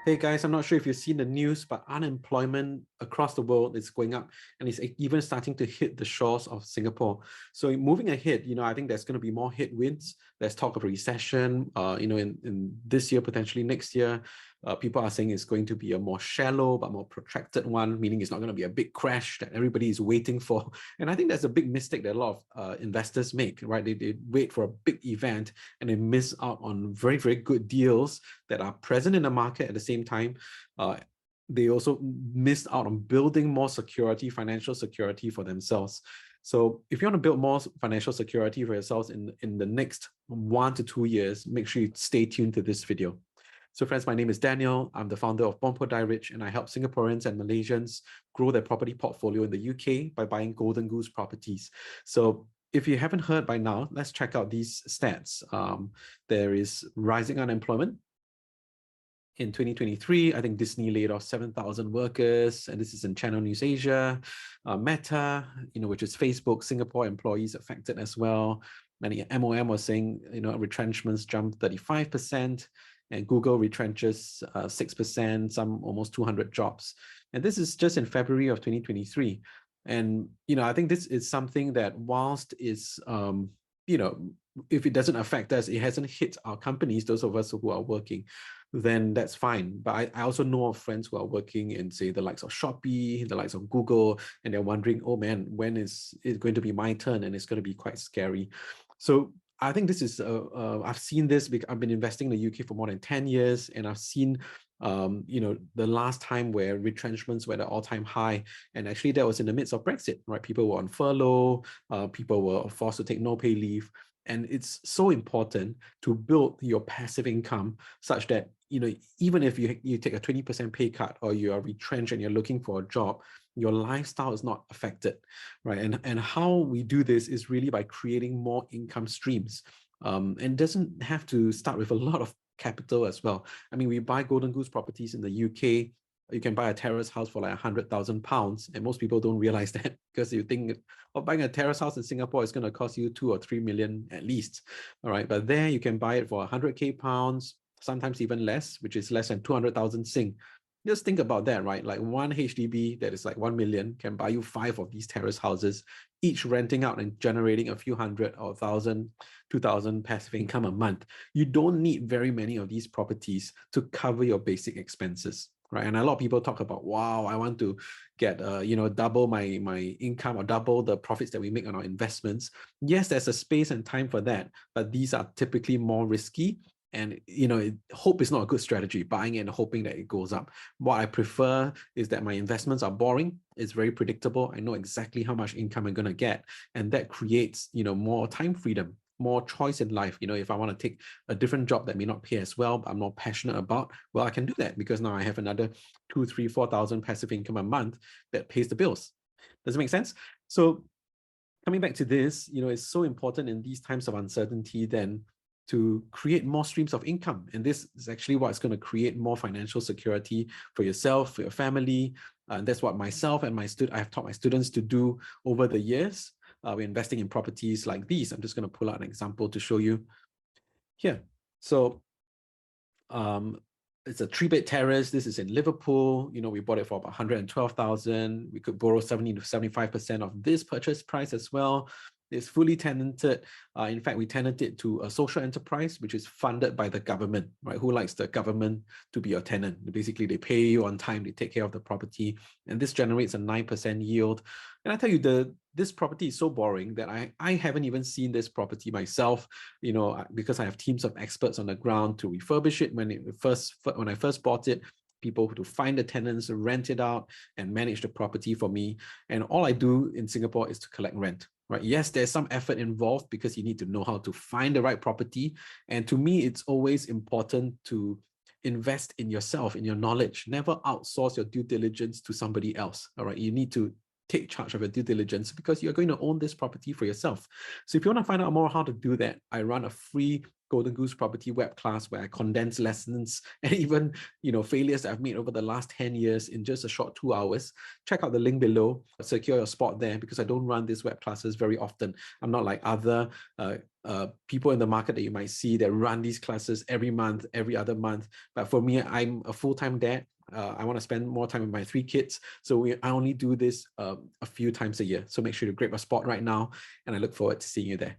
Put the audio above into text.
Hey guys, I'm not sure if you've seen the news, but unemployment across the world is going up and it's even starting to hit the shores of Singapore. So moving ahead, I think there's going to be more headwinds. There's talk of a recession, in this year, potentially next year. People are saying it's going to be a more shallow but more protracted one, meaning it's not going to be a big crash that everybody is waiting for. And I think that's a big mistake that a lot of investors make, right? They wait for a big event and they miss out on very, very good deals that are present in the market at the same time. They also missed out on building more security, financial security for themselves. So if you want to build more financial security for yourselves in the next 1 to 2 years, make sure you stay tuned to this video. So friends, my name is Daniel. I'm the founder of Bompo Die Rich, and I help Singaporeans and Malaysians grow their property portfolio in the UK by buying Golden Goose properties. So if you haven't heard by now, let's check out these stats. There is rising unemployment. In 2023, I think Disney laid off 7,000 workers, and this is in Channel News Asia. Meta, which is Facebook, Singapore employees affected as well. Many MOM was saying, retrenchments jumped 35%, and Google retrenches 6%, some almost 200 jobs. And this is just in February of 2023. And, I think this is something that whilst is, if it doesn't affect us, it hasn't hit our companies, those of us who are working, then that's fine. But I also know of friends who are working in, say, the likes of Shopee, the likes of Google, and they're wondering, oh man, when is it going to be my turn? And it's going to be quite scary. So I think this is, I've seen this because I've been investing in the UK for more than 10 years, and I've seen, the last time where retrenchments were at an all-time high, and actually that was in the midst of Brexit, right? People were on furlough, people were forced to take no pay leave. And it's so important to build your passive income such that, even if you take a 20% pay cut or you are retrenched and you're looking for a job, your lifestyle is not affected, right? And how we do this is really by creating more income streams. And doesn't have to start with a lot of capital as well. I mean, we buy Golden Goose properties in the UK. You can buy a terrace house for like £100,000, and most people don't realize that because you think of buying a terrace house in Singapore is going to cost you 2 or 3 million at least. All right, but there you can buy it for £100,000, sometimes even less, which is less than 200,000 Sing. Just think about that, right? Like one HDB that is like 1 million can buy you 5 of these terrace houses, each renting out and generating a few hundred or 1,000, 2,000 passive income a month. You don't need very many of these properties to cover your basic expenses. Right. And a lot of people talk about, wow, I want to get, double my income or double the profits that we make on our investments. Yes, there's a space and time for that, but these are typically more risky. And, hope is not a good strategy, buying it and hoping that it goes up. What I prefer is that my investments are boring. It's very predictable. I know exactly how much income I'm going to get. And that creates, more time freedom, more choice in life. If I want to take a different job that may not pay as well, but I'm not passionate about, well, I can do that because now I have another 2, 3, 4,000 passive income a month that pays the bills. Does it make sense? So coming back to this, it's so important in these times of uncertainty then to create more streams of income. And this is actually what's going to create more financial security for yourself, for your family. And that's what myself and I have taught my students to do over the years. We're investing in properties like these. I'm just going to pull out an example to show you here. So it's a 3-bed terrace. This is in Liverpool. We bought it for about 112,000. We could borrow 70 to 75% of this purchase price as well. It's fully tenanted. In fact, we tenanted it to a social enterprise, which is funded by the government, right? Who likes the government to be your tenant? Basically, they pay you on time, they take care of the property, and this generates a 9% yield. And I tell you, this property is so boring that I haven't even seen this property myself, because I have teams of experts on the ground to refurbish it. When I first bought it, people to find the tenants, rent it out, and manage the property for me. And all I do in Singapore is to collect rent. Right? Yes, there's some effort involved because you need to know how to find the right property. And to me, it's always important to invest in yourself, in your knowledge. Never outsource your due diligence to somebody else. All right. You need to take charge of your due diligence because you're going to own this property for yourself. So if you want to find out more how to do that, I run a free Golden Goose Property web class where I condense lessons and even, failures that I've made over the last 10 years in just a short 2 hours. Check out the link below, secure your spot there, because I don't run these web classes very often. I'm not like other people in the market that you might see that run these classes every month, every other month. But for me, I'm a full-time dad. I want to spend more time with my 3 kids. So I only do this a few times a year. So make sure to grab a spot right now, and I look forward to seeing you there.